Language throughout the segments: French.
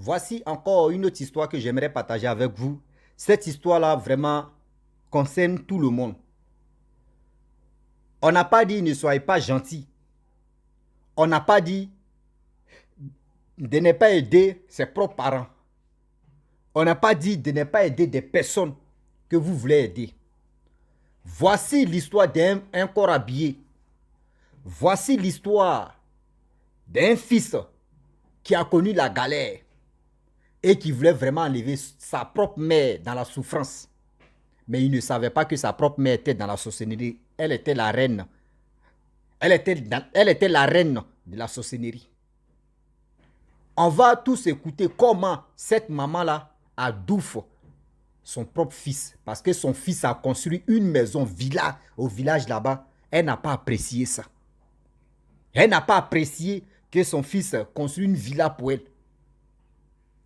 voici encore une autre histoire que j'aimerais partager avec vous. Cette histoire-là vraiment concerne tout le monde. On n'a pas dit ne soyez pas gentil. On n'a pas dit de ne pas aider ses propres parents. On n'a pas dit de ne pas aider des personnes que vous voulez aider. Voici l'histoire d'un corps habillé. Voici l'histoire d'un fils qui a connu la galère et qui voulait vraiment enlever sa propre mère dans la souffrance. Mais il ne savait pas que sa propre mère était dans la sorcellerie. Elle était la reine. Elle était la reine de la sorcellerie. On va tous écouter comment cette maman-là a douffé son propre fils. Parce que son fils a construit une maison villa au village là-bas. Elle n'a pas apprécié ça. Elle n'a pas apprécié que son fils construit une villa pour elle.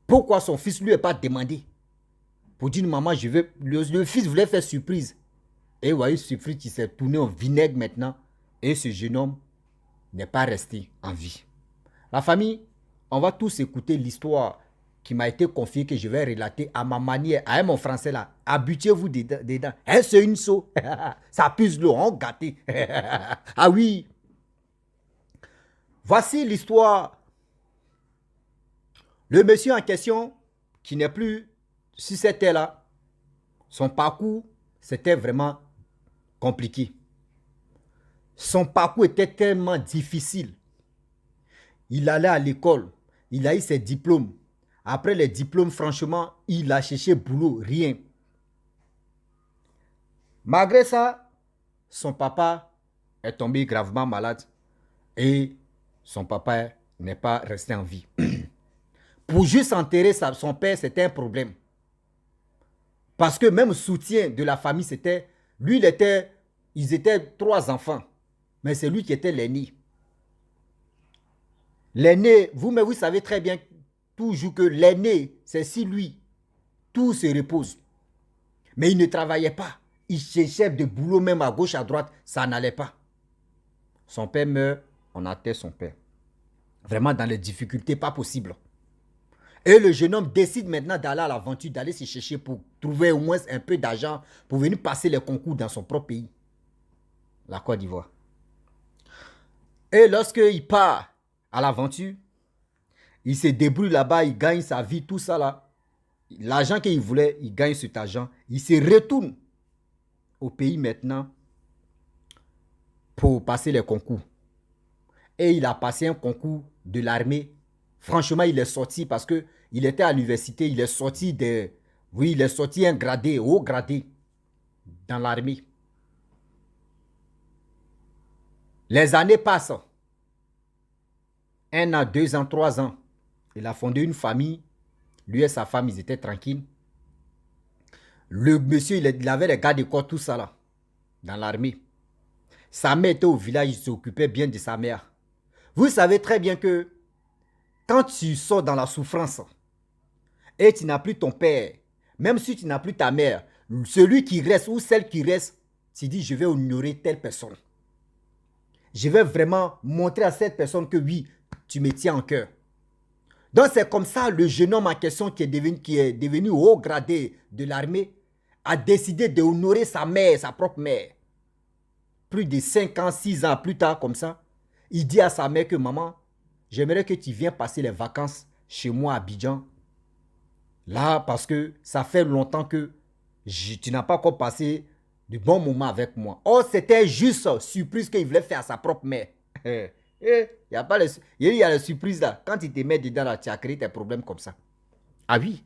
Pourquoi son fils ne lui a pas demandé? Pour dire, maman, je veux... Le fils voulait faire surprise. Et vous voyez, surprise qui s'est tourné au vinaigre maintenant. Et ce jeune homme n'est pas resté en vie. La famille, on va tous écouter l'histoire qui m'a été confiée, que je vais relater à ma manière, à mon français là. Habituez-vous dedans. Hein, c'est une seau. Ça puse l'eau, on gâté. Ah oui. Voici l'histoire. Le monsieur en question, qui n'est plus sur cette terre-là, son parcours, c'était vraiment compliqué. Son parcours était tellement difficile. Il allait à l'école, il a eu ses diplômes. Après les diplômes, franchement, il a cherché boulot, rien. Malgré ça, son papa est tombé gravement malade et son papa n'est pas resté en vie. Pour juste enterrer son père, c'était un problème. Parce que même soutien de la famille, c'était... Lui, ils étaient 3 enfants. Mais c'est lui qui était l'aîné. L'aîné, vous savez très bien toujours que l'aîné, c'est si lui, tout se repose. Mais il ne travaillait pas. Il cherchait de boulot même à gauche, à droite. Ça n'allait pas. Son père meurt, on enterre son père. Vraiment dans les difficultés, pas possible. Et le jeune homme décide maintenant d'aller à l'aventure, d'aller se chercher pour trouver au moins un peu d'argent pour venir passer les concours dans son propre pays, la Côte d'Ivoire. Et lorsqu'il part à l'aventure, il se débrouille là-bas, il gagne sa vie, tout ça là. L'argent qu'il voulait, il gagne cet argent. Il se retourne au pays maintenant pour passer les concours. Et il a passé un concours de l'armée. Franchement, il est sorti parce que il était à l'université, il est sorti de... Oui, il est sorti un gradé, haut gradé dans l'armée. Les années passent. 1 an, 2 ans, 3 ans. Il a fondé une famille. Lui et sa femme, ils étaient tranquilles. Le monsieur, il avait les gardes de corps, tout ça là, dans l'armée. Sa mère était au village, il s'occupait bien de sa mère. Vous savez très bien que quand tu sors dans la souffrance et tu n'as plus ton père, même si tu n'as plus ta mère, celui qui reste ou celle qui reste, tu dis je vais honorer telle personne. Je vais vraiment montrer à cette personne que oui, tu me tiens en cœur. Donc c'est comme ça le jeune homme en question qui est devenu haut gradé de l'armée a décidé d'honorer sa mère, sa propre mère. Plus de 5 ans, 6 ans plus tard comme ça, il dit à sa mère que maman, j'aimerais que tu viennes passer les vacances chez moi à Abidjan. Là, parce que ça fait longtemps que tu n'as pas encore passé de bons moments avec moi. Oh, c'était juste surprise qu'il voulait faire à sa propre mère. Il y a les surprises là. Quand il te met dedans là, tu as créé tes problèmes comme ça. Ah oui.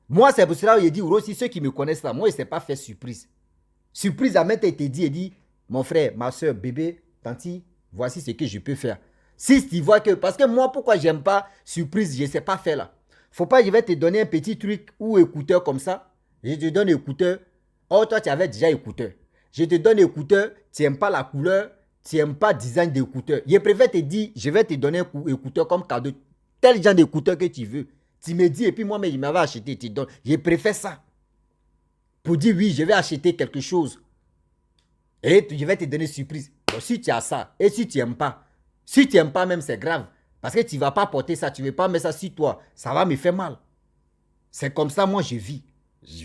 Moi, c'est pour cela que je dis aussi, ceux qui me connaissent là, moi, il ne s'est pas fait surprise. Surprise à mettre, il te dit, il dit, mon frère, ma soeur, bébé, tanti, voici ce que je peux faire. Si tu vois que, parce que moi, pourquoi j'aime pas surprise, je ne sais pas faire là. Faut pas, je vais te donner un petit truc ou écouteur comme ça. Je te donne écouteur. Oh, toi, tu avais déjà écouteur. Je te donne écouteur, tu n'aimes pas la couleur, tu n'aimes pas le design d'écouteur. Je préfère te dire, je vais te donner un écouteur comme cadeau. Tel genre d'écouteur que tu veux. Tu me dis, et puis moi, je m'avais acheté, tu donnes. Je préfère ça. Pour dire, oui, je vais acheter quelque chose. Et je vais te donner une surprise. Donc, si tu as ça, et si tu n'aimes pas, si tu n'aimes pas même, c'est grave. Parce que tu ne vas pas porter ça, tu ne veux pas mettre ça sur toi. Ça va me faire mal. C'est comme ça, moi, je vis.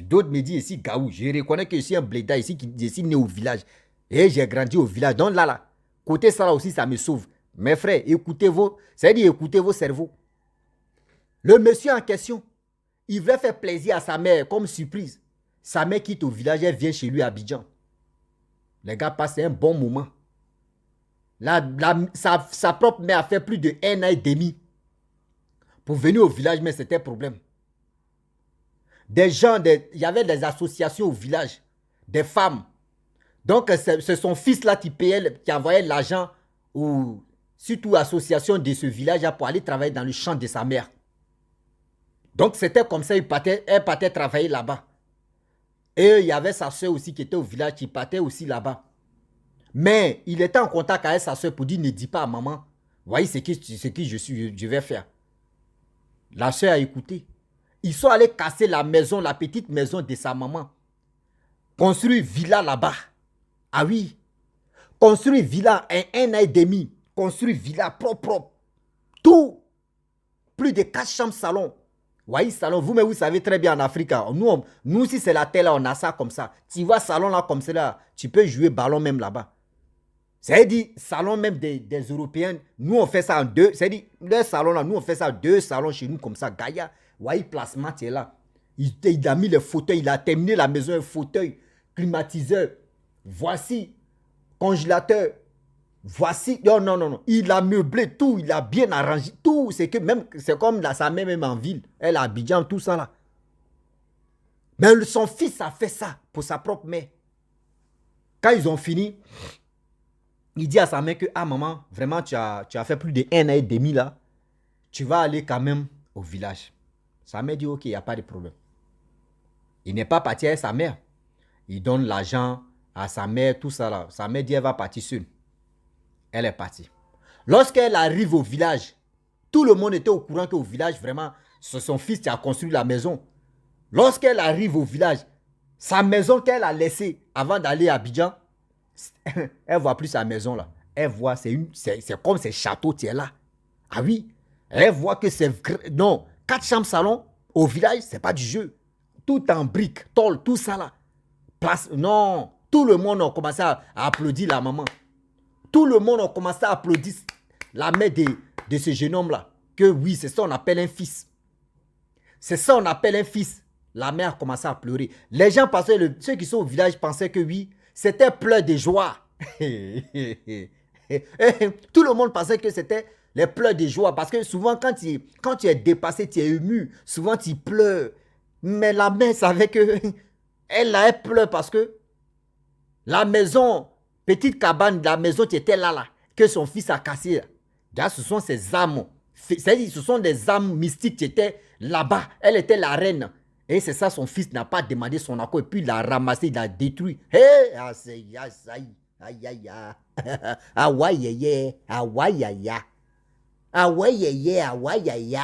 D'autres me disent ici, Gaou, je reconnais que je suis un bléda ici, je suis né au village. Et j'ai grandi au village. Donc là, côté ça là aussi, ça me sauve. Mes frères, écoutez c'est-à-dire écoutez vos cerveaux. Le monsieur en question, il voulait faire plaisir à sa mère comme surprise. Sa mère quitte au village, elle vient chez lui à Abidjan. Les gars passent un bon moment. Sa propre mère a fait plus de 1 an et demi pour venir au village, mais c'était un problème. Des gens, il y avait des associations au village, des femmes. Donc, c'est son fils là qui envoyait l'argent ou surtout l'association de ce village là pour aller travailler dans le champ de sa mère. Donc, c'était comme ça, elle partait travailler là-bas. Et il y avait sa soeur aussi qui était au village, qui partait aussi là-bas. Mais il était en contact avec sa soeur pour dire, ne dis pas à maman. Voyez ce que je vais faire. La soeur a écouté. Ils sont allés casser la maison, la petite maison de sa maman. Construire villa là-bas. Ah oui. Construire villa en 1 an et demi. Construire villa propre. Tout. Plus de 4 chambres salon. Voyez, salon, vous savez très bien en Afrique. Nous si c'est la terre là, on a ça comme ça. Tu vois salon là comme cela, tu peux jouer ballon même là-bas. C'est-à-dire, salon même des Européens, nous on fait ça en 2. C'est-à-dire, le salon là, nous on fait ça en 2 salons chez nous comme ça. Gaïa, voyez, placement, tu es là. Il a mis les fauteuils, il a terminé la maison, un fauteuil, climatiseur. Voici, congélateur. Voici, non. Il a meublé tout, il a bien arrangé tout. C'est comme sa mère même en ville. Elle a Abidjan, tout ça là. Mais son fils a fait ça pour sa propre mère. Quand ils ont fini, il dit à sa mère que, ah maman, vraiment tu as fait plus de 1 an et demi là. Tu vas aller quand même au village. Sa mère dit, ok, il n'y a pas de problème. Il n'est pas parti avec sa mère. Il donne l'argent à sa mère, tout ça là. Sa mère dit, elle va partir seule. Elle est partie. Lorsqu'elle arrive au village, tout le monde était au courant qu'au village, vraiment, c'est son fils qui a construit la maison. Lorsqu'elle arrive au village, sa maison qu'elle a laissée avant d'aller à Abidjan, elle voit plus sa maison là. Elle voit, c'est comme ces châteaux qui est là. Ah oui. Elle voit que c'est... Non, 4 chambres salon au village, c'est pas du jeu. Tout en briques, tôle, tout ça là. Non, tout le monde a commencé à applaudir la maman. Tout le monde a commencé à applaudir la mère de ce jeune homme-là. Que oui, c'est ça on appelle un fils. C'est ça on appelle un fils. La mère a commencé à pleurer. Les gens pensaient, ceux qui sont au village pensaient que oui, c'était pleurs de joie. Tout le monde pensait que c'était les pleurs de joie. Parce que souvent, quand tu es dépassé, tu es ému, souvent tu pleures. Mais la mère savait que elle pleure parce que la maison... Petite cabane, la maison qui était là, que son fils a cassé. Là, ce sont ses âmes. C'est-à-dire, ce sont des âmes mystiques qui étaient là-bas. Elle était la reine. Et c'est ça, son fils n'a pas demandé son accord. Et puis, il l'a ramassé, il l'a détruit. Hé, aïe, aïe, aïe. Ah ouais, aïe, ah ouais, aïe. Ah ouais, aïe, ah ouais, aïe.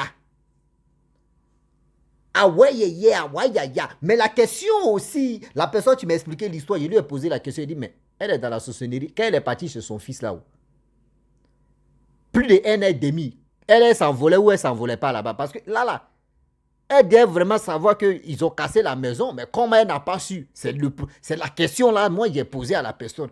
Ah ouais, ah ouais, aïe. Mais la question aussi, la personne qui m'a expliqué l'histoire, je lui ai posé la question, il dit, mais elle est dans la sorcellerie. Quand elle est partie chez son fils là-haut, plus de 1 an et demi, elle s'envolait ou elle s'envolait pas là-bas. Parce que là, elle devait vraiment savoir qu'ils ont cassé la maison, mais comment elle n'a pas su? C'est la question là, moi j'ai posé à la personne.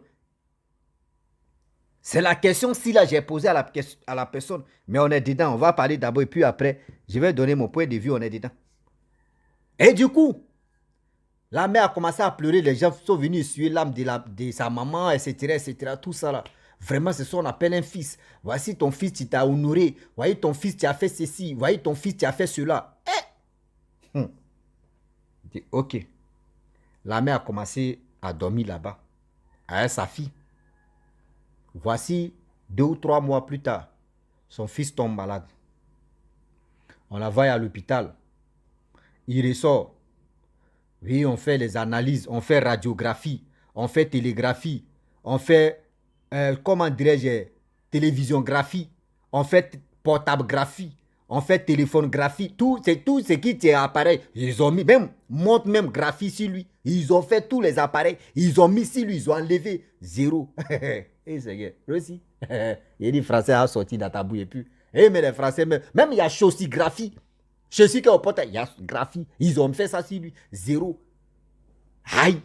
C'est la question si là j'ai posé à la personne. Mais on est dedans, on va parler d'abord et puis après, je vais donner mon point de vue, on est dedans. Et du coup, la mère a commencé à pleurer, les gens sont venus suer l'âme de sa maman, etc., tout ça là. Vraiment, c'est ça qu'on appelle un fils. Voici ton fils, tu t'as honoré. Voyez ton fils, tu as fait ceci. Voyez ton fils, tu as fait cela. Dit, ok. La mère a commencé à dormir là-bas, avec sa fille. Voici 2 ou 3 mois plus tard, son fils tombe malade. On la voit à l'hôpital. Il ressort. Oui, on fait les analyses, on fait radiographie, on fait télégraphie, on fait, comment dirais-je, télévisiongraphie, on fait portable-graphie, on fait téléphone-graphie, tout ce qui est appareil. Ils ont mis, montre même graphie sur lui. Ils ont fait tous les appareils, ils ont mis sur lui, ils ont enlevé 0. Et c'est que, aussi, il dit français a sorti dans ta bouille et puis, Eh, mais les Français, même il y a chaussigraphie. Je suis au pote, il y a graphie. Ils ont fait ça sur lui. Zéro. Aïe.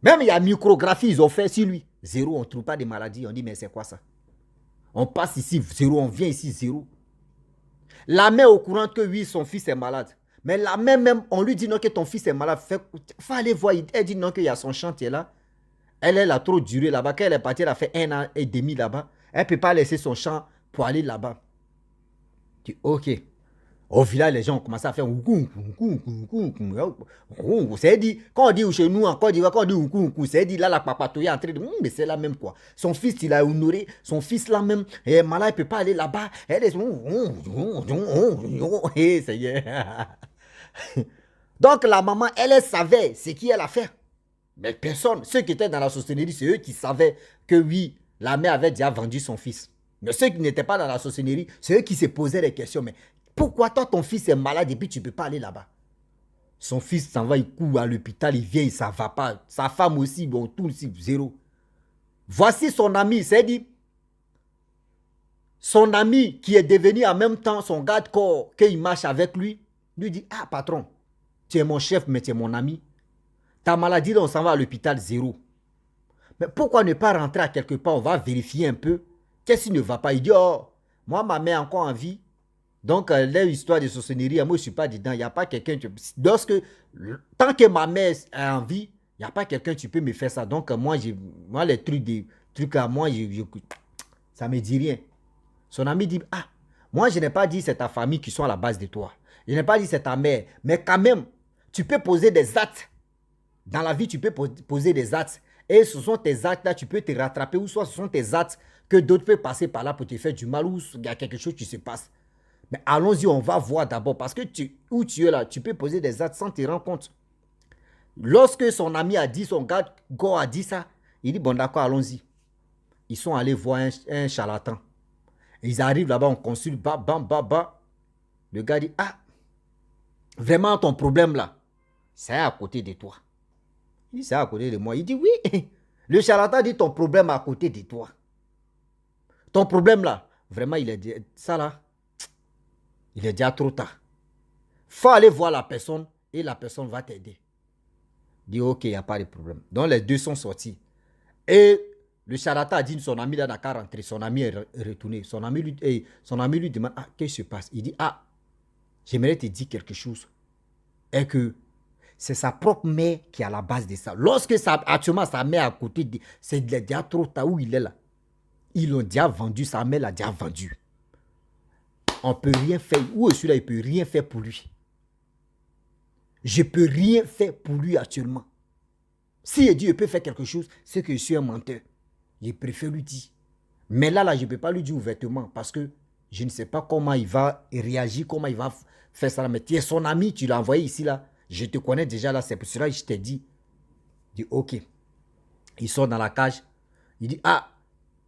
Même il y a micrographie, ils ont fait sur lui. Zéro, on ne trouve pas de maladie. On dit, mais c'est quoi ça? On passe ici, zéro, on vient ici, zéro. La mère est au courant que oui, son fils est malade. Mais la mère même, on lui dit non que ton fils est malade. Faut aller voir. Elle dit non qu'il y a son chantier là. Elle a trop duré là-bas. Quand elle est partie, elle a fait 1 an et demi là-bas. Elle ne peut pas laisser son champ pour aller là-bas. Tu dis, ok. Au village, les gens ont commencé à faire c'est dit, quand on dit chez nous en Côte d'Ivoire, quand on dit c'est dit là la papatouille est en train de mais c'est là même quoi. Son fils, il a honoré, son fils là même, est malade, il ne peut pas aller là-bas. Elle est et ça y est. Donc la maman, elle savait ce qu'elle a fait. Mais personne, ceux qui étaient dans la sorcellerie, c'est eux qui savaient que oui, la mère avait déjà vendu son fils. Mais ceux qui n'étaient pas dans la sorcellerie, c'est eux qui se posaient des questions. Mais pourquoi toi, ton fils est malade et puis tu ne peux pas aller là-bas? Son fils s'en va, il court à l'hôpital, il vient, ça ne va pas. Sa femme aussi, bon, tout aussi, zéro. Voici son ami, c'est dit, son ami qui est devenu en même temps son garde-corps, qu'il marche avec lui dit, ah patron, tu es mon chef, mais tu es mon ami. Ta maladie, on s'en va à l'hôpital, zéro. Mais pourquoi ne pas rentrer à quelque part? On va vérifier un peu. Qu'est-ce qui ne va pas? Il dit, oh, moi, ma mère est encore en vie. Donc, l'histoire de sorcellerie, moi, je ne suis pas dedans. Il n'y a pas quelqu'un... Tant que ma mère est en vie, il n'y a pas quelqu'un qui peut me faire ça. Donc, moi, les trucs à moi, ça ne me dit rien. Son ami dit, ah, moi, je n'ai pas dit c'est ta famille qui sont à la base de toi. Je n'ai pas dit c'est ta mère. Mais quand même, tu peux poser des actes. Dans la vie, tu peux poser des actes. Et ce sont tes actes-là, tu peux te rattraper. Ou soit ce sont tes actes que d'autres peuvent passer par là pour te faire du mal. Ou il y a quelque chose qui se passe. Mais allons-y, on va voir d'abord. Parce que où tu es là, tu peux poser des actes sans te rendre compte. Lorsque son ami a dit, son gars Go a dit ça, il dit, bon d'accord, allons-y. Ils sont allés voir un charlatan. Ils arrivent là-bas, on consulte, bam, bam, bam, bam. Le gars dit, ah, vraiment ton problème là, c'est à côté de toi. Il dit, c'est à côté de moi. Il dit, oui. Le charlatan dit, ton problème à côté de toi. Ton problème là, vraiment, il est dit, ça là, il est déjà trop tard. Faut aller voir la personne et la personne va t'aider. Il dit, ok, il n'y a pas de problème. Donc, les deux sont sortis. Et le charlatan a dit, son ami là n'a qu'à rentrer. Son ami est retourné. Son ami lui demande, ah, qu'est-ce qui se passe? Il dit, ah, j'aimerais te dire quelque chose. Et que c'est sa propre mère qui est à la base de ça. Lorsque actuellement sa mère est à côté, c'est déjà trop tard où il est là. Ils l'ont déjà vendu, sa mère l'a déjà vendu. On ne peut rien faire. Où est celui-là, il ne peut rien faire pour lui. Je ne peux rien faire pour lui actuellement. Si il dit je peux faire quelque chose, c'est que je suis un menteur. Je préfère lui dire. Mais là, je ne peux pas lui dire ouvertement parce que je ne sais pas comment il va réagir, comment il va faire ça. Mais tu es son ami, tu l'as envoyé ici, là. Je te connais déjà, là. C'est pour cela que je t'ai dit. Il dit, ok. Il sort dans la cage. Il dit, ah,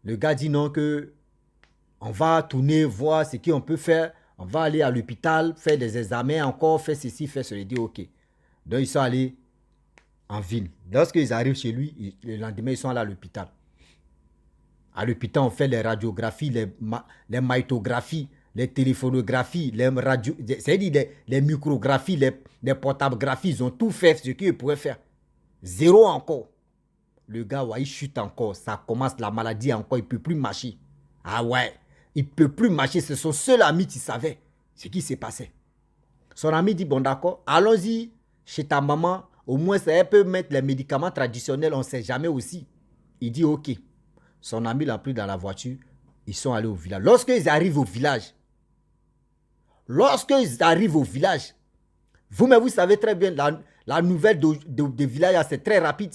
le gars dit non que on va tourner, voir ce qu'on peut faire. On va aller à l'hôpital, faire des examens encore, faire ceci, faire cela. Il dit, ok. Donc, ils sont allés en ville. Lorsqu'ils arrivent chez lui, le lendemain, ils sont allés à l'hôpital. À l'hôpital, on fait les radiographies, les magnétographies, les téléphonographies, c'est-à-dire les micrographies, les portablographies. Ils ont tout fait ce qu'ils pouvaient faire. Zéro encore. Le gars, ouais, il chute encore. Ça commence, la maladie encore. Il ne peut plus marcher. Ah ouais. Il ne peut plus marcher. C'est son seul ami qui savait ce qui s'est passé. Son ami dit, bon d'accord, allons-y chez ta maman. Au moins, elle peut mettre les médicaments traditionnels. On ne sait jamais aussi. Il dit, ok. Son ami l'a pris dans la voiture. Ils sont allés au village. Lorsqu'ils arrivent au village, vous savez très bien, la nouvelle de village, c'est très rapide.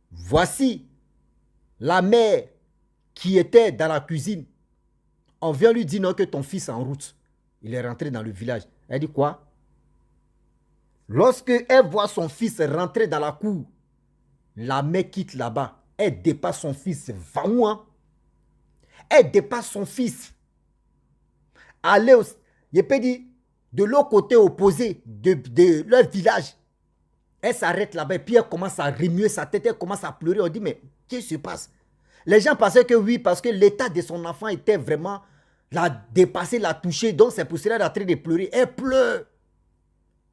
Voici la mère qui était dans la cuisine. On vient lui dire non que ton fils est en route. Il est rentré dans le village. Elle dit quoi? Lorsque elle voit son fils rentrer dans la cour, la mère quitte là-bas. Elle dépasse son fils. Va où, hein? Elle dépasse son fils. Allez, je peux dire, de l'autre côté opposé de leur village. Elle s'arrête là-bas et puis elle commence à remuer sa tête. Elle commence à pleurer. On dit, mais qu'est-ce qui se passe? Les gens pensaient que oui, parce que l'état de son enfant était vraiment, l'a dépassé, l'a touché. Donc c'est pour cela qu'elle est en train de pleurer. Elle pleure.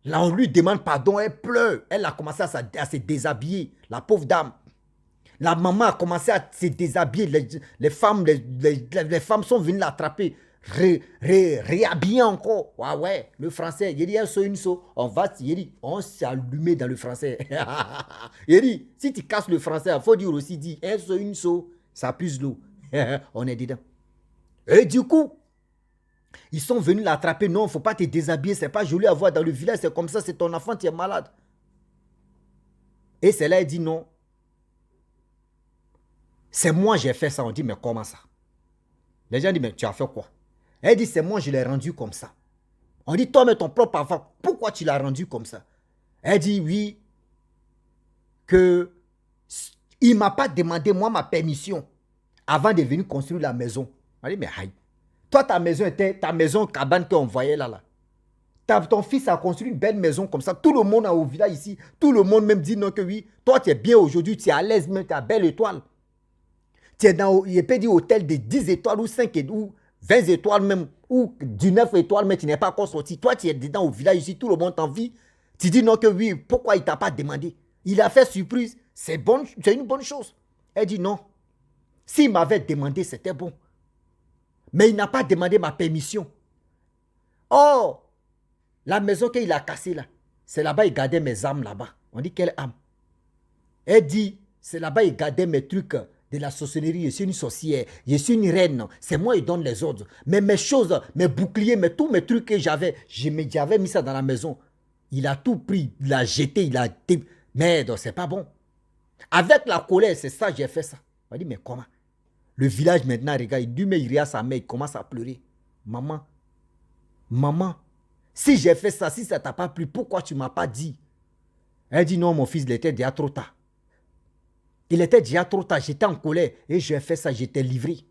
Là, on lui demande pardon, elle pleure. Elle a commencé à se déshabiller, la pauvre dame. La maman a commencé à se déshabiller. Les femmes, les femmes sont venues l'attraper. Réhabiller encore. Ouais, ouais, le français. Il dit un saut, une saut. On s'est allumé dans le français. Il dit, si tu casses le français, il faut dire aussi, dit un saut, une saut. Ça puise l'eau. On est dedans. Et du coup, ils sont venus l'attraper. Non, il ne faut pas te déshabiller. C'est pas joli à voir dans le village. C'est comme ça, c'est ton enfant, tu es malade. Et c'est là, elle dit non. C'est moi j'ai fait ça. On dit, mais comment ça? Les gens disent, mais tu as fait quoi? Elle dit, c'est moi, je l'ai rendu comme ça. On dit, toi, mais ton propre enfant, pourquoi tu l'as rendu comme ça? Elle dit, oui, que il ne m'a pas demandé, moi, ma permission avant de venir construire la maison. On dit, mais aïe. Toi, ta maison était ta maison cabane qu'on voyait là. Ton fils a construit une belle maison comme ça. Tout le monde au village ici, tout le monde même dit non que oui. Toi, tu es bien aujourd'hui, tu es à l'aise, même tu as belle étoile. Tu es dans, il peut dire, hôtel de 10 étoiles ou 5 étoiles, ou 20 étoiles même, ou 19 étoiles, mais tu n'es pas encore sorti. Toi, tu es dedans au village ici, tout le monde t'envie. Tu dis non que oui, pourquoi il ne t'a pas demandé? Il a fait surprise. C'est une bonne chose. Elle dit non. S'il m'avait demandé, c'était bon. Mais il n'a pas demandé ma permission. Oh, la maison qu'il a cassée là, c'est là-bas il gardait mes âmes là-bas. On dit quelle âme? Elle dit, c'est là-bas il gardait mes trucs de la sorcellerie. Je suis une sorcière, je suis une reine. C'est moi qui donne les ordres. Mais mes choses, mes boucliers, tous mes trucs que j'avais, j'avais mis ça dans la maison. Il a tout pris, il a jeté, il a... Merde, c'est pas bon. Avec la colère, c'est ça, j'ai fait ça. On dit, mais comment? Le village maintenant, regarde, il dit, mais il regarde sa mère, il commence à pleurer. Maman, maman, si j'ai fait ça, si ça ne t'a pas plu, pourquoi tu ne m'as pas dit? Elle dit, non, mon fils, il était déjà trop tard. Il était déjà trop tard, j'étais en colère et j'ai fait ça, j'étais livré.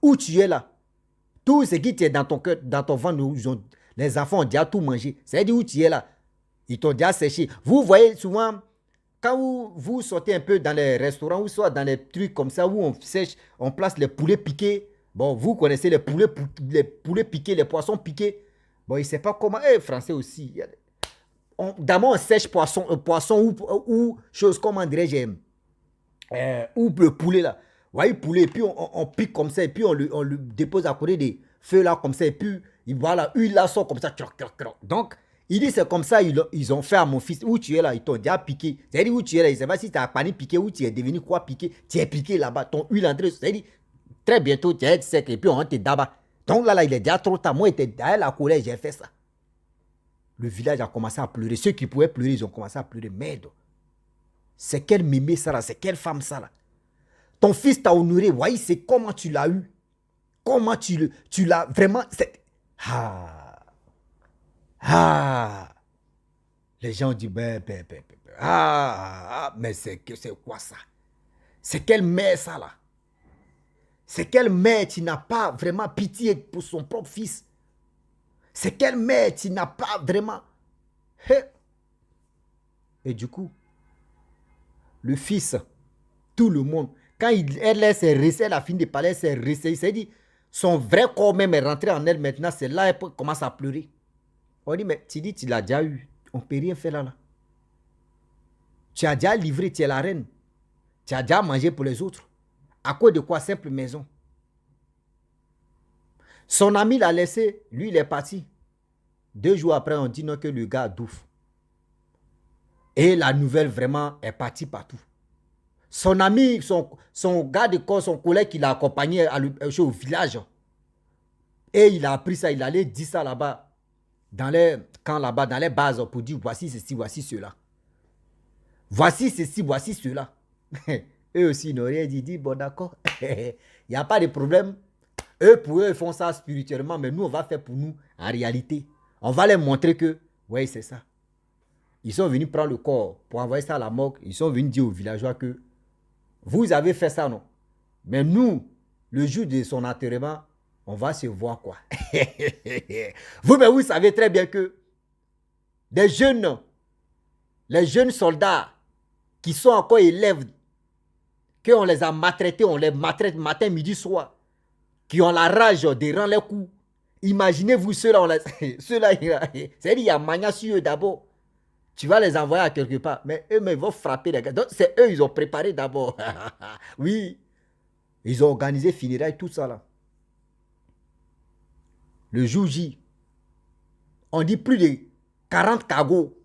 Où tu es là? Tout ce qui est dans ton cœur, dans ton ventre, les enfants ont déjà tout mangé. C'est-à-dire où tu es là? Ils t'ont déjà séché. Vous voyez souvent, quand vous sortez un peu dans les restaurants ou soit dans les trucs comme ça où on sèche, on place les poulets piqués. Bon, vous connaissez les poulets piqués, les poissons piqués. Bon, il ne sait pas comment. Français aussi. D'abord, on sèche poisson ou chose, comment dirais-je, ou le poulet là. Vous voyez, le poulet, et puis on pique comme ça, et puis on le dépose à côté des feux là, comme ça, et puis voilà, il la sort comme ça. Donc, il dit c'est comme ça, ils ont fait à mon fils. Où tu es là, ils t'ont déjà piqué. C'est-à-dire où tu es là, il ne sait pas si tu as pas piqué ou tu es devenu quoi piqué. Tu es piqué là-bas, ton huile entrée. C'est-à-dire, très bientôt, tu es sec, et puis on te d'abord. Donc là, il est déjà trop tard. Moi, j'étais derrière la colère, j'ai fait ça. Le village a commencé à pleurer. Ceux qui pouvaient pleurer, ils ont commencé à pleurer. Merde. C'est quelle mémé ça là? C'est quelle femme ça là? Ton fils t'a honoré. Voyez, c'est comment tu l'as eu. Comment tu l'as vraiment. Les gens disent, mais c'est quoi ça? C'est quelle mère ça là? C'est quelle mère qui n'a pas vraiment pitié pour son propre fils? C'est quelle mère qui n'a pas vraiment... Et du coup, le fils, tout le monde, quand elle a fini de parler, elle s'est restée, il s'est dit, son vrai corps même est rentré en elle maintenant, c'est là qu'elle commence à pleurer. On dit, mais tu dis, tu l'as déjà eu, on ne peut rien faire là. Tu as déjà livré, tu es la reine. Tu as déjà mangé pour les autres. À cause de quoi? Simple maison. Son ami l'a laissé, lui il est parti. 2 jours après, on dit non que le gars douffe. Et la nouvelle vraiment est partie partout. Son ami, son gars de corps, son collègue qui l'a accompagné au village. Et il a appris ça, il allait dire ça là-bas, dans les camps là-bas, dans les bases, pour dire voici ceci, voici cela. Voici ceci, voici cela. Eux aussi, ils n'ont rien dit, bon d'accord, il n'y a pas de problème. Eux, pour eux, ils font ça spirituellement, mais nous, on va faire pour nous en réalité. On va leur montrer que, oui, c'est ça. Ils sont venus prendre le corps pour envoyer ça à la morgue. Ils sont venus dire aux villageois que vous avez fait ça, non? Mais nous, le jour de son enterrement, on va se voir quoi. Vous savez très bien que les jeunes soldats qui sont encore élèves, qu'on les a maltraités, on les maltraite matin, midi, soir, qui ont la rage de rendre les coups. Imaginez-vous ceux-là, ceux-là, c'est-à-dire il y a mania sur eux d'abord. Tu vas les envoyer à quelque part, mais eux-mêmes vont frapper les gars. Donc c'est eux, ils ont préparé d'abord. Oui, ils ont organisé funérailles, tout ça là. Le jour J, on dit plus de 40 cagots.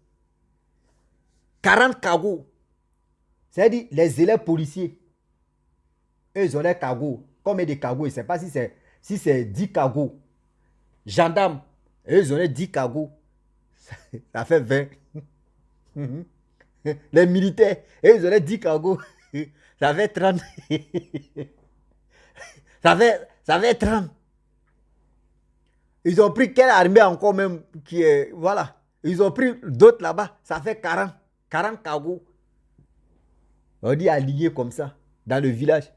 40 cagots. C'est-à-dire les élèves policiers. Eux, ils ont des cagots. Combien de cagots? Je ne sais pas si c'est 10 cagots. Gendarmes, eux, ils ont 10 cagots. Ça fait 20. Les militaires, eux, ils ont 10 cagots. Ça fait 30. ça fait 30. Ils ont pris quelle armée encore même qui est. Voilà. Ils ont pris d'autres là-bas. Ça fait 40. 40 cagots. On dit aligné comme ça, dans le village.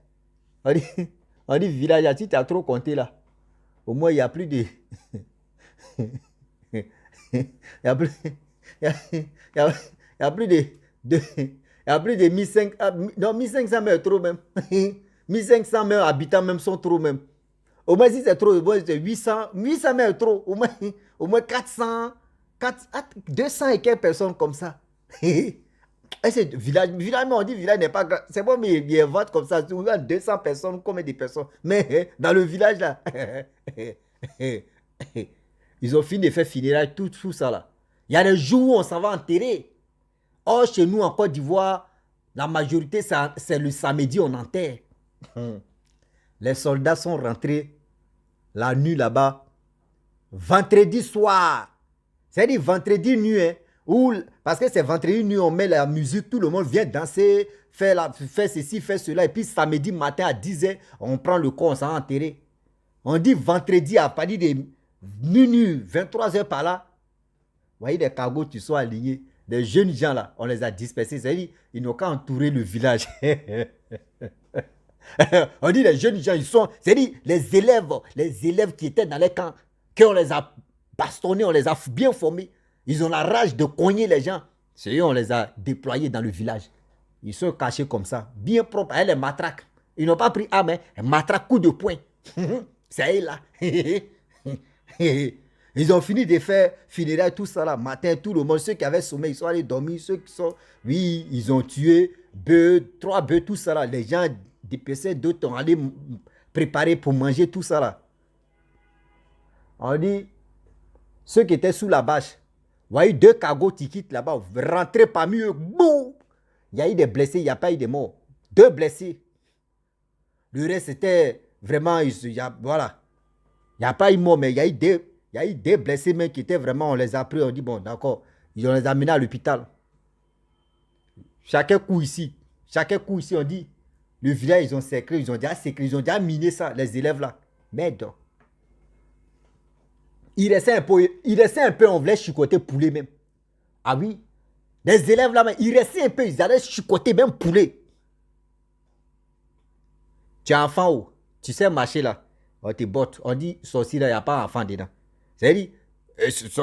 On dit village, si tu as trop compté là, au moins il n'y a plus de. Il n'y a plus. Il y a plus de 1500. Non, 1500 même trop même. 1500 même habitants même sont trop même. Au moins si c'est trop, au moins c'est 800. 800 même trop. Au moins 400. 200 et quelques personnes comme ça. Et c'est village, on dit village n'est pas grand. C'est bon, mais il vote comme ça. 200 personnes, combien de personnes? Mais dans le village là, ils ont fini de faire funérailles, tout ça là. Il y a des jours où on s'en va enterrer. Or, chez nous en Côte d'Ivoire, la majorité, c'est le samedi, on enterre. Les soldats sont rentrés la nuit là-bas, vendredi soir. C'est-à-dire vendredi nuit, hein. Parce que c'est vendredi nuit, on met la musique, tout le monde vient danser, faire ceci, faire cela. Et puis samedi matin à 10h, on prend le corps, on s'en va enterrer. On dit vendredi à partir de minuit, 23h par là. Vous voyez des cargos qui sont alignés. Des jeunes gens là, on les a dispersés. C'est-à-dire, ils n'ont qu'à entourer le village. On dit les jeunes gens, ils sont, c'est-à-dire les élèves qui étaient dans les camps, qu'on les a bastonnés, on les a bien formés. Ils ont la rage de cogner les gens. C'est eux, on les a déployés dans le village. Ils sont cachés comme ça, bien propres. Elle les matraques. Ils n'ont pas pris arme, hein. Matraque, coup de poing. C'est eux là. Ils ont fini de faire funérailles, tout ça là, matin, tout le monde, ceux qui avaient sommeil, ils sont allés dormir, ceux qui sont, oui, ils ont tué 3 bœufs, tout ça là, les gens dépêchaient, d'autres ont allé préparer pour manger, tout ça là. On dit, ceux qui étaient sous la bâche, vous voyez 2 cagots qui quittent là-bas, rentrez parmi eux, boum, il y a eu des blessés, il n'y a pas eu de morts, 2 blessés. Le reste c'était vraiment, voilà, il n'y a pas eu de mort, mais il y a eu des blessés même qui étaient vraiment, on les a pris, on dit bon d'accord, ils ont les amenés à l'hôpital. Chacun coup ici, on dit, le village ils ont sécré, ils ont déjà miné ça, les élèves là. Merde. Il restait un peu, on voulait chicoter poulet même. Ah oui, les élèves là, il restait un peu, ils allaient chicoter même poulet. Tu es enfant où? Tu sais marcher là. On te botte. On dit sorcier là, il n'y a pas enfant dedans. C'est-à-dire,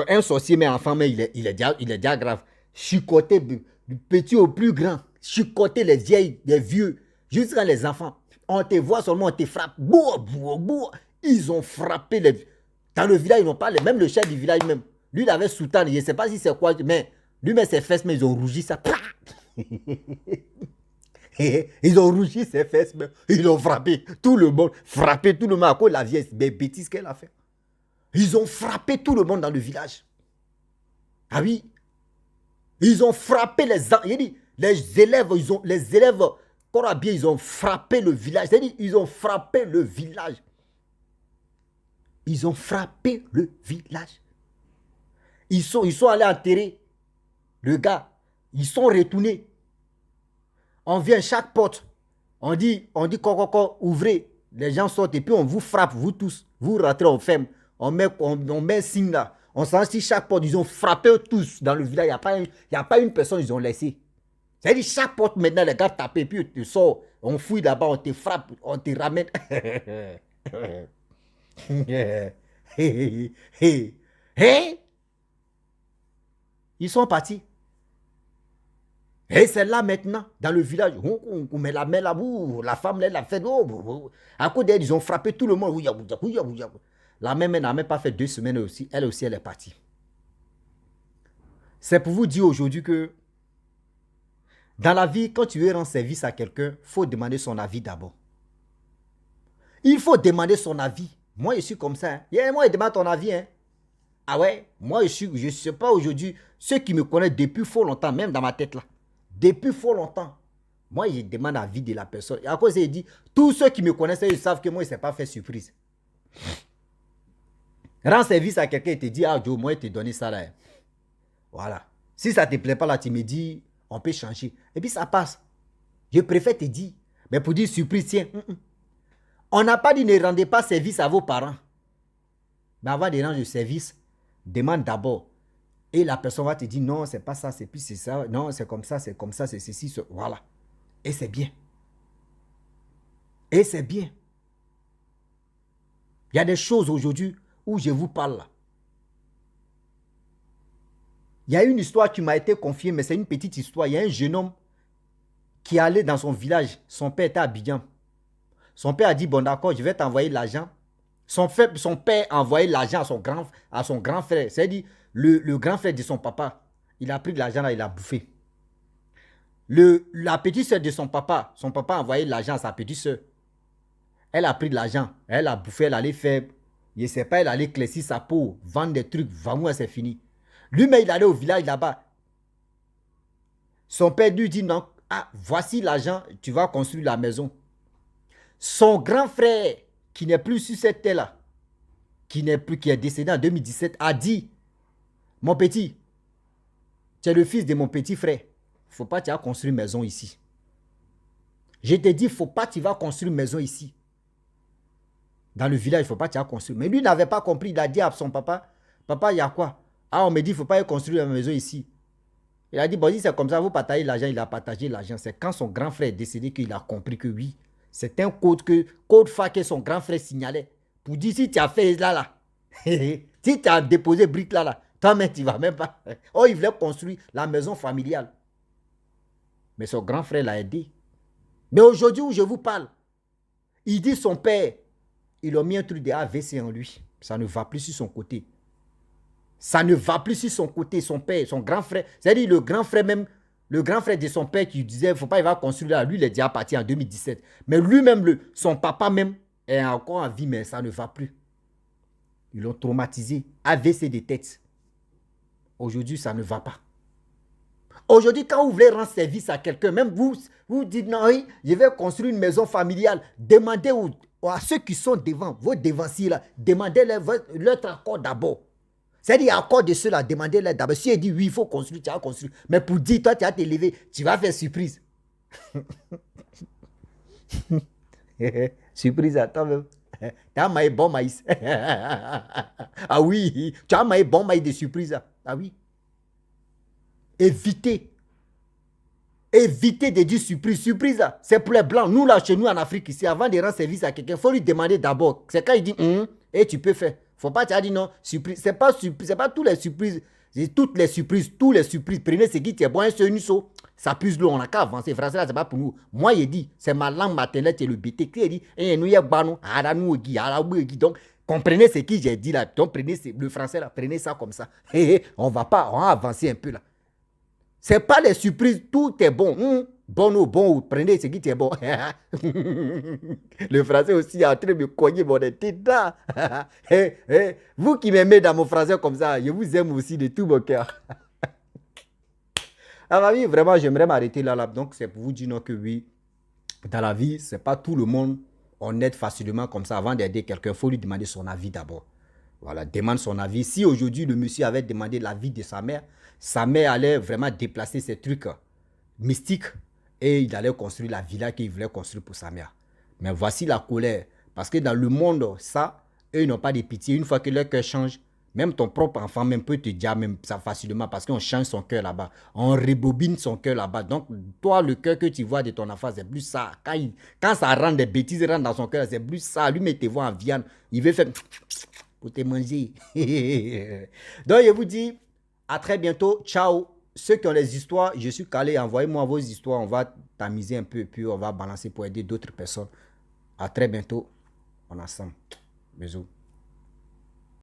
un sorcier mais enfant, mais il est déjà grave. Chicoter du petit au plus grand. Chicoter les vieilles, les vieux, jusqu'à les enfants. On te voit seulement, on te frappe. Boum, boum, boum. Ils ont frappé les. Dans le village, ils n'ont pas, même le chef du village même. Lui, il avait soutane, je ne sais pas si c'est quoi, mais lui, met ses fesses, mais ils ont rougi ça. Ils ont rougi ses fesses, mais ils ont frappé tout le monde. Frappé tout le monde à cause de la vieille bêtise qu'elle a fait. Ils ont frappé tout le monde dans le village. Ah oui. Ils ont frappé les élèves, les élèves, bien, ils ont frappé le village. C'est-à-dire, ils ont frappé le village. Ils ont frappé le village. Ils sont allés enterrer le gars. Ils sont retournés. On vient à chaque porte. On dit, ouvrez. Les gens sortent et puis on vous frappe, vous tous. Vous rentrez, on ferme. On met un signe là. On s'en dit chaque porte. Ils ont frappé tous dans le village. Il n'y a pas une personne ils ont laissé. C'est-à-dire chaque porte maintenant, les gars tapent et puis tu sors. On fouille là-bas, on te frappe, on te ramène. Ils sont partis. Et c'est là maintenant, dans le village, on met la main là-bas, la femme là, elle a fait, à cause d'elle, ils ont frappé tout le monde. La même, elle n'a même pas fait 2 semaines aussi, elle aussi, elle est partie. C'est pour vous dire aujourd'hui que dans la vie, quand tu veux rendre service à quelqu'un, il faut demander son avis d'abord. Il faut demander son avis. Moi, je suis comme ça. Hein. Moi, je demande ton avis. Hein. Ah ouais, moi, je ne sais pas aujourd'hui. Ceux qui me connaissent depuis fort longtemps, même dans ma tête là, depuis fort longtemps, moi, je demande l'avis de la personne. Et à cause, il dit, tous ceux qui me connaissent, ils savent que moi, je ne sais pas faire surprise. Rends service à quelqu'un et te dit, ah Joe, moi, je t'ai donné ça là. Voilà. Si ça ne te plaît pas là, tu me dis, on peut changer. Et puis ça passe. Je préfère te dire, mais pour dire surprise, tiens. On n'a pas dit ne rendez pas service à vos parents. Mais avant de rendre le service, demande d'abord. Et la personne va te dire, non, c'est pas ça, c'est plus c'est ça. Non, c'est comme ça, c'est comme ça, c'est ceci, voilà. Et c'est bien. Et c'est bien. Il y a des choses aujourd'hui où je vous parle là. Il y a une histoire qui m'a été confiée, mais c'est une petite histoire. Il y a un jeune homme qui allait dans son village. Son père était à Abidjan. Son père a dit, bon d'accord, je vais t'envoyer l'argent. Son père a envoyé l'argent à son grand frère. C'est-à-dire, le grand frère de son papa. Il a pris de l'argent là, il a bouffé. La petite soeur de son papa a envoyé l'argent à sa petite soeur. Elle a pris de l'argent, elle a bouffé, elle allait faire, je ne sais pas, elle allait éclaircir sa peau, vendre des trucs, vraiment, c'est fini. Lui-même, il allait au village là-bas. Son père lui dit, non, ah, voici l'argent, tu vas construire la maison. Son grand frère, qui n'est plus sur cette terre-là, qui est décédé en 2017, a dit, mon petit, tu es le fils de mon petit frère, il ne faut pas que tu vas construire une maison ici. Je te dis, il ne faut pas que tu vas construire une maison ici. Dans le village, il ne faut pas que tu vas construire. Mais lui n'avait pas compris, il a dit à son papa, papa, il y a quoi? Ah, on me dit, il ne faut pas construire une maison ici. Il a dit, bon, si c'est comme ça, vous partagez l'argent, il a partagé l'argent. C'est quand son grand frère est décédé qu'il a compris que oui, c'est un code FA que son grand frère signalait. Pour dire, si tu as fait là, si tu as déposé brique là, toi-même, tu ne vas même pas. Oh, il voulait construire la maison familiale. Mais son grand frère l'a aidé. Mais aujourd'hui où je vous parle, il dit son père, il a mis un truc de AVC en lui. Ça ne va plus sur son côté. Ça ne va plus sur son côté, son père, son grand frère. C'est-à-dire le grand frère même, le grand frère de son père qui disait, il ne faut pas, il va construire là. Lui, il est déjà parti en 2017. Mais lui-même, son papa même, est encore en vie, mais ça ne va plus. Ils l'ont traumatisé. AVC des têtes. Aujourd'hui, ça ne va pas. Aujourd'hui, quand vous voulez rendre service à quelqu'un, même vous dites, non, oui, je vais construire une maison familiale. Demandez à ceux qui sont devant, vos devanciers là, demandez-leur leur accord d'abord. C'est-à-dire, accord de ceux-là, demandez-leur d'abord. Si il dit oui, il faut construire, tu vas construire. Mais pour dire, toi, tu vas te lever, tu vas faire surprise. Surprise à toi-même. Tu as maïs bon maïs. Ah oui, tu as maïs bon maïs de surprise. Ah oui. Évitez. Évitez de dire surprise. Surprise, c'est pour les blancs. Nous, là, chez nous, en Afrique, ici, avant de rendre service à quelqu'un, il faut lui demander d'abord. C'est quand il dit, et tu peux faire. Faut pas te dire non, surprise. C'est pas tous les surprises. Toutes les surprises, prenez ce qui est bon, c'est une chose. Ça puse l'eau, on n'a qu'à avancer. Français, là, c'est pas pour nous. Moi, il dit, c'est ma langue maternelle, c'est le BT. Il dit, nous, il y a donc, comprenez ce que j'ai dit là. Donc, prenez le français là, prenez ça comme ça. On va avancer un peu là. C'est pas les surprises, tout est bon. Bon, prenez ce qui est bon. Le français aussi est en train de me cogner mon tête. Vous qui m'aimez dans mon français comme ça, je vous aime aussi de tout mon cœur. À ma vie, vraiment, j'aimerais m'arrêter là. Donc, c'est pour vous dire non que oui, dans la vie, c'est pas tout le monde on aide facilement comme ça. Avant d'aider quelqu'un, il faut lui demander son avis d'abord. Voilà, demande son avis. Si aujourd'hui, le monsieur avait demandé l'avis de sa mère allait vraiment déplacer ces trucs mystiques et il allait construire la villa qu'il voulait construire pour sa mère. Mais voici la colère. Parce que dans le monde, ça, eux, ils n'ont pas de pitié. Une fois que leur cœur change, même ton propre enfant même peut te dire même ça facilement parce qu'on change son cœur là-bas. On rebobine son cœur là-bas. Donc, toi, le cœur que tu vois de ton enfant, c'est plus ça. Quand ça rentre des bêtises, rentre dans son cœur, c'est plus ça. Lui, mais te voit en viande. Il veut faire pour te manger. Donc, je vous dis à très bientôt. Ciao. ceux qui ont les histoires, je suis calé. Envoyez-moi vos histoires. On va tamiser un peu. Et puis, on va balancer pour aider d'autres personnes. À très bientôt. On est ensemble. Bisous.